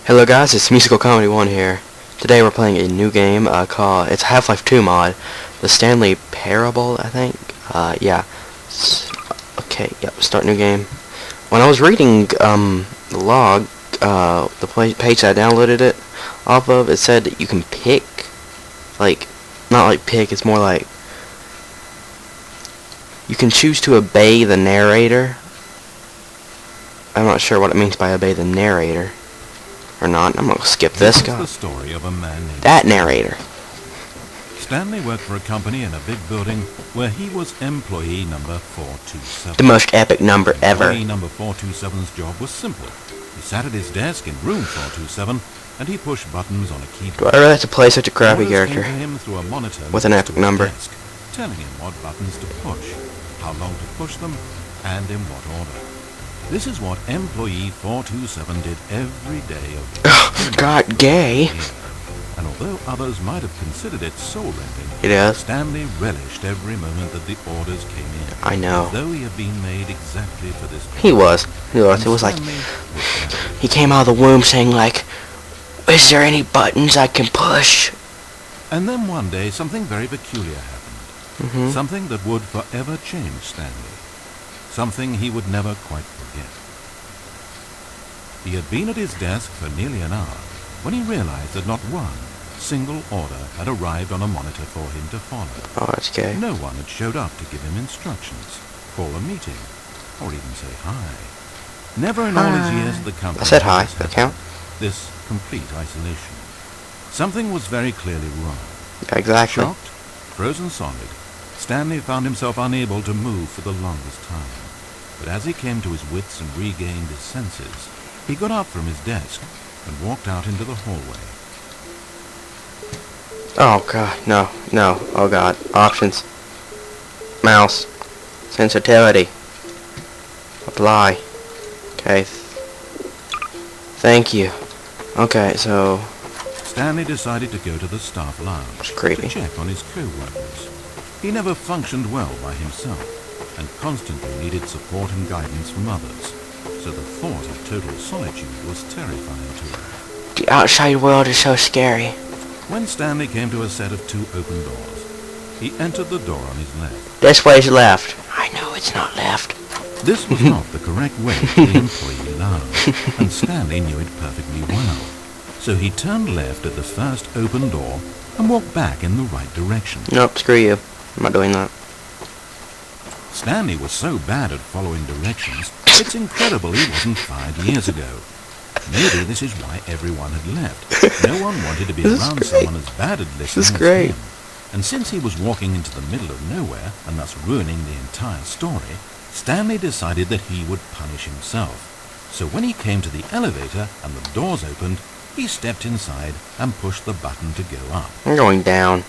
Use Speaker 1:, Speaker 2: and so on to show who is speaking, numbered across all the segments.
Speaker 1: Hello guys, it's Musical Comedy 1 here. Today we're playing a new game called, it's Half-Life 2 mod, the Stanley Parable, I think. Yeah. Okay, yep, start new game. When I was reading the log, the page that I downloaded it off of, it said that you can pick, like, not like pick, it's more like, you can choose to obey the narrator. I'm not sure what it means by obey the narrator. Or not. I'm gonna skip this guy.
Speaker 2: The story of a man named
Speaker 1: that narrator.
Speaker 2: Stanley worked for a company in a big building where he was employee number 427.
Speaker 1: The most epic number ever.
Speaker 2: Employee number 427's job was simple. He sat at his desk in room 427 and he pushed buttons on a keyboard.
Speaker 1: Do I really have to play such a crappy character?
Speaker 2: Came to him through a monitor
Speaker 1: with an epic number,
Speaker 2: desk, telling him what buttons to push, how long to push them, and in what order. This is what employee 427 did every day of the
Speaker 1: year. God, gay.
Speaker 2: And although others might have considered it soul-rending,
Speaker 1: it is.
Speaker 2: Stanley relished every moment that the orders came in.
Speaker 1: I know.
Speaker 2: As though he had been made exactly for this purpose.
Speaker 1: He was. It was like he came out of the womb saying like, "Is there any buttons I can push?"
Speaker 2: And then one day something very peculiar happened. Something that would forever change Stanley. Something he would never quite forget. He had been at his desk for nearly an hour when he realized that not one single order had arrived on a monitor for him to follow.
Speaker 1: Oh, that's gay.
Speaker 2: No one had showed up to give him instructions, call a meeting, or even say hi. Never in all his years at the company.
Speaker 1: I said hi. That count?
Speaker 2: This complete isolation. Something was very clearly wrong.
Speaker 1: Yeah, exactly.
Speaker 2: Shocked, frozen solid, Stanley found himself unable to move for the longest time. But as he came to his wits and regained his senses, he got up from his desk and walked out into the hallway.
Speaker 1: Oh god, no, oh god. Options. Mouse. Sensitivity. Apply. Okay. Thank you. Okay, so
Speaker 2: Stanley decided to go to the staff lounge to check on his co-workers. He never functioned well by himself and constantly needed support and guidance from others, so the thought of total solitude was terrifying to him.
Speaker 1: The outside world is so scary.
Speaker 2: When Stanley came to a set of two open doors, he entered the door on his left.
Speaker 1: This way's left. I know it's not left.
Speaker 2: This was not the correct way to the employee lounge, and Stanley knew it perfectly well. So he turned left at the first open door and walked back in the right direction.
Speaker 1: Nope, screw you. I'm not doing that.
Speaker 2: Stanley was so bad at following directions, it's incredible he wasn't fired years ago. Maybe this is why everyone had left. No one wanted to be around someone as bad at listening as him. And since he was walking into the middle of nowhere, and thus ruining the entire story, Stanley decided that he would punish himself. So when he came to the elevator and the doors opened, he stepped inside and pushed the button to go up.
Speaker 1: I'm going down.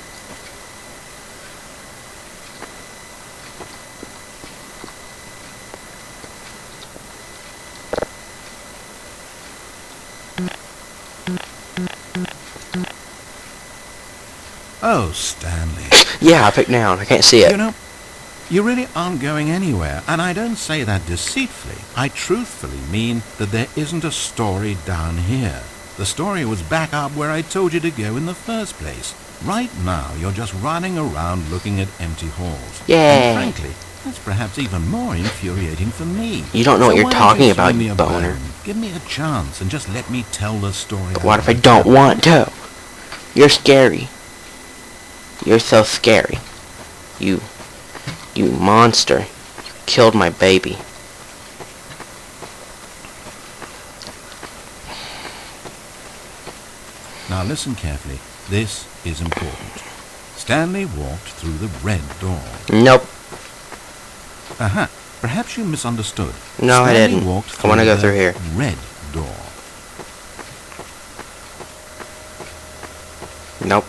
Speaker 2: Oh, Stanley.
Speaker 1: Yeah, I picked down. I can't see it.
Speaker 2: You know, you really aren't going anywhere, and I don't say that deceitfully. I truthfully mean that there isn't a story down here. The story was back up where I told you to go in the first place. Right now, you're just running around looking at empty halls.
Speaker 1: Yeah.
Speaker 2: And frankly, that's perhaps even more infuriating for me.
Speaker 1: You don't know what you're talking about, you boner.
Speaker 2: Give me a chance and just let me tell the story.
Speaker 1: But what if I don't want to? You're scary. You're so scary. You monster. You killed my baby.
Speaker 2: Now listen carefully. This is important. Stanley walked through the red door.
Speaker 1: Nope.
Speaker 2: Aha. Perhaps you misunderstood.
Speaker 1: No,
Speaker 2: Stanley
Speaker 1: I didn't.
Speaker 2: Walked
Speaker 1: I want to go through here.
Speaker 2: Red door.
Speaker 1: Nope.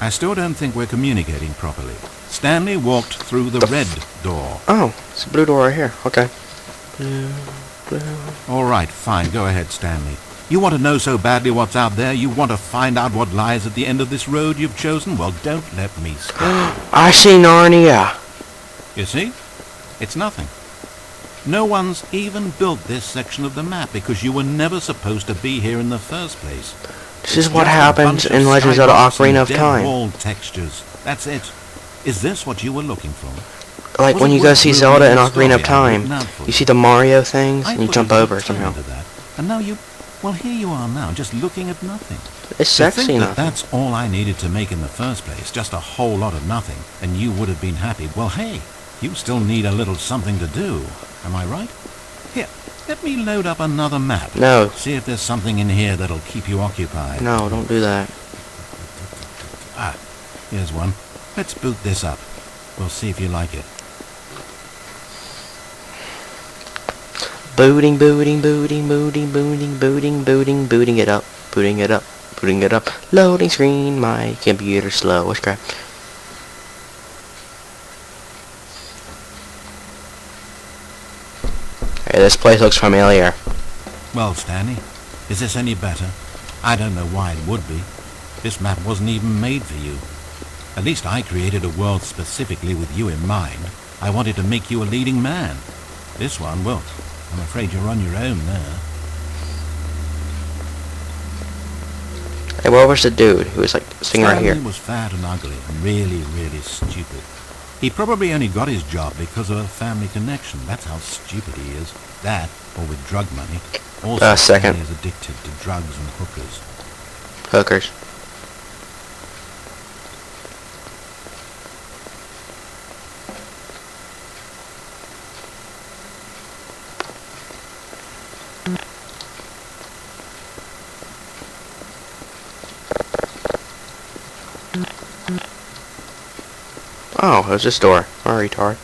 Speaker 2: I still don't think we're communicating properly. Stanley walked through the red door.
Speaker 1: Oh, it's a blue door right here. Okay. Blue.
Speaker 2: All right, fine. Go ahead, Stanley. You want to know so badly what's out there? You want to find out what lies at the end of this road you've chosen? Well, don't let me stop.
Speaker 1: I see Narnia.
Speaker 2: You see? It's nothing. No one's even built this section of the map because you were never supposed to be here in the first place.
Speaker 1: This is what happens in Legend of Zelda Ocarina of Time.
Speaker 2: Wall textures. That's it. Is this what you were looking for?
Speaker 1: Like when you go see Zelda in Ocarina of Time, you see the Mario things and you jump over somehow.
Speaker 2: And now well, here you are now, just looking at nothing.
Speaker 1: It's sexy enough.
Speaker 2: That's all I needed to make in the first place, just a whole lot of nothing, and you would have been happy. Well, hey, you still need a little something to do. Am I right? Here, let me load up another map.
Speaker 1: No.
Speaker 2: See if there's something in here that'll keep you occupied.
Speaker 1: No, don't do that.
Speaker 2: Ah, here's one. Let's boot this up. We'll see if you like it.
Speaker 1: Booting, booting, booting, booting, booting, booting, booting, booting it up, booting it up, booting it up. Loading screen, my computer slow. What's crap? Hey, this place looks familiar.
Speaker 2: Well, Stanley, is this any better? I don't know why it would be. This map wasn't even made for you. At least I created a world specifically with you in mind. I wanted to make you a leading man. This one, well, I'm afraid you're on your own there.
Speaker 1: Hey, where was the dude who was like sitting right here?
Speaker 2: Stanley was fat and ugly and really, really stupid. He probably only got his job because of a family connection. That's how stupid he is. That, or with drug money. Also,
Speaker 1: second.
Speaker 2: Stanley is addicted to drugs and hookers.
Speaker 1: Hookers. Oh, there's this door. Oh, retard.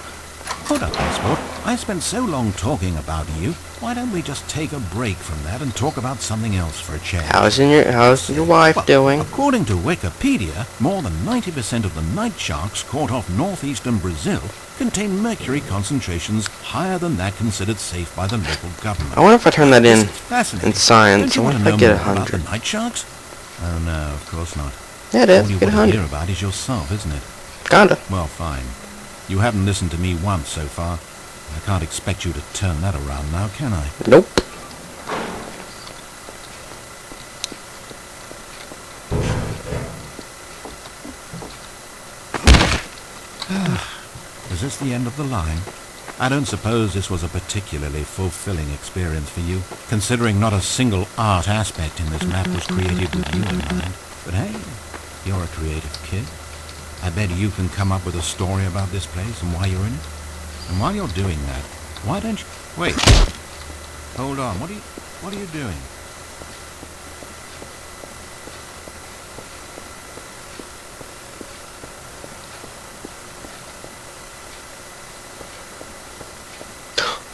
Speaker 2: Hold up, Sport. I spent so long talking about you. Why don't we just take a break from that and talk about something else for a change?
Speaker 1: How's your wife doing?
Speaker 2: According to Wikipedia, more than 90% of the night sharks caught off northeastern Brazil contain mercury concentrations higher than that considered safe by the local government.
Speaker 1: I wonder if I turn that in
Speaker 2: Fascinating.
Speaker 1: science.
Speaker 2: Don't you
Speaker 1: I
Speaker 2: want
Speaker 1: wonder
Speaker 2: to
Speaker 1: if
Speaker 2: know
Speaker 1: I get
Speaker 2: more about the
Speaker 1: 100.
Speaker 2: night sharks? Oh no, of course not.
Speaker 1: Yeah, it
Speaker 2: All
Speaker 1: is.
Speaker 2: you
Speaker 1: Get
Speaker 2: want to
Speaker 1: 100.
Speaker 2: hear about is yourself, isn't it?
Speaker 1: Kinda.
Speaker 2: Well, fine. You haven't listened to me once so far. I can't expect you to turn that around now, can I?
Speaker 1: Nope.
Speaker 2: Is this the end of the line? I don't suppose this was a particularly fulfilling experience for you, considering not a single art aspect in this map was created with you in mind. But hey, you're a creative kid. I bet you can come up with a story about this place and why you're in it. And while you're doing that, why don't you... Wait. Hold on. What are you doing?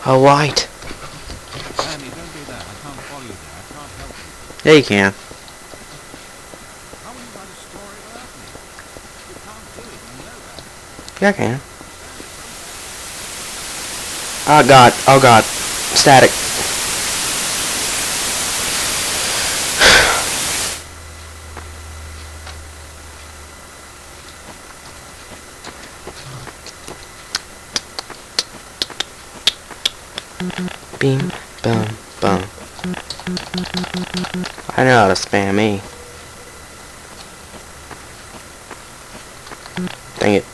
Speaker 1: A light.
Speaker 2: Andy, don't do that. I can't follow you there. I can't help you.
Speaker 1: Yeah, you can.
Speaker 2: How will you write a story without me? You can't do it. You know that.
Speaker 1: Yeah, I can. Oh god. Oh god. Static. Beam, boom, boom. I know how to spam me. Dang it.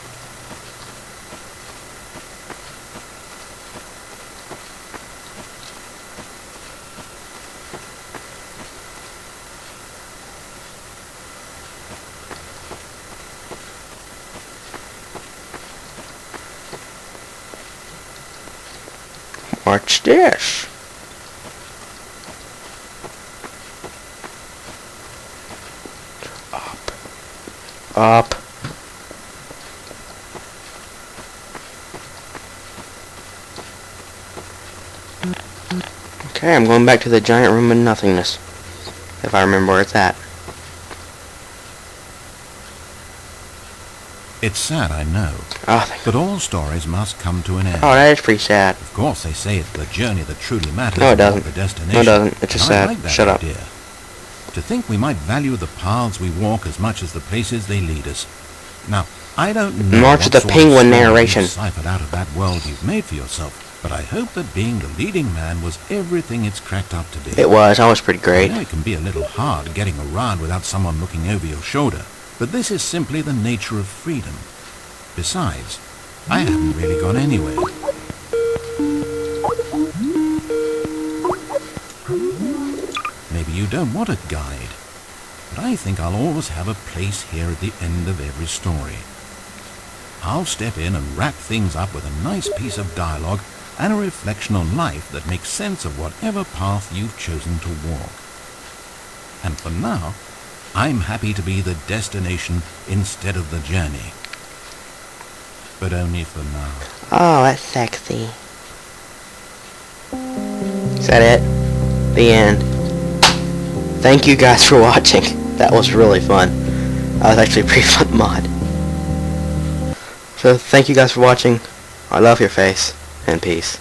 Speaker 1: Watch this. Up. Okay, I'm going back to the giant room of nothingness. If I remember where it's at.
Speaker 2: It's sad, I know.
Speaker 1: Oh, thank
Speaker 2: But all stories must come to an end.
Speaker 1: Oh, that is pretty sad.
Speaker 2: Of course, they say it's the journey that truly matters.
Speaker 1: No, it
Speaker 2: not
Speaker 1: doesn't.
Speaker 2: The destination.
Speaker 1: No, it doesn't. It's just
Speaker 2: And I
Speaker 1: sad.
Speaker 2: like that
Speaker 1: Shut up.
Speaker 2: idea. To think we might value the paths we walk as much as the places they lead us. Now, I don't know
Speaker 1: March
Speaker 2: what
Speaker 1: the
Speaker 2: sort
Speaker 1: Penguin
Speaker 2: of story
Speaker 1: narration.
Speaker 2: you've ciphered out of that world you've made for yourself, But I hope that being the leading man was everything it's cracked up to be.
Speaker 1: It was pretty
Speaker 2: I
Speaker 1: great.
Speaker 2: know it can be a little hard getting around without someone looking over your shoulder, but this is simply the nature of freedom. Besides, I haven't really gone anywhere. Maybe you don't want a guide, but I think I'll always have a place here at the end of every story. I'll step in and wrap things up with a nice piece of dialogue and a reflection on life that makes sense of whatever path you've chosen to walk. And for now, I'm happy to be the destination instead of the journey. But only for now.
Speaker 1: Oh, that's sexy. Is that it? The end. Thank you guys for watching. That was really fun. That was actually a pretty fun mod. So thank you guys for watching. I love your face, and peace.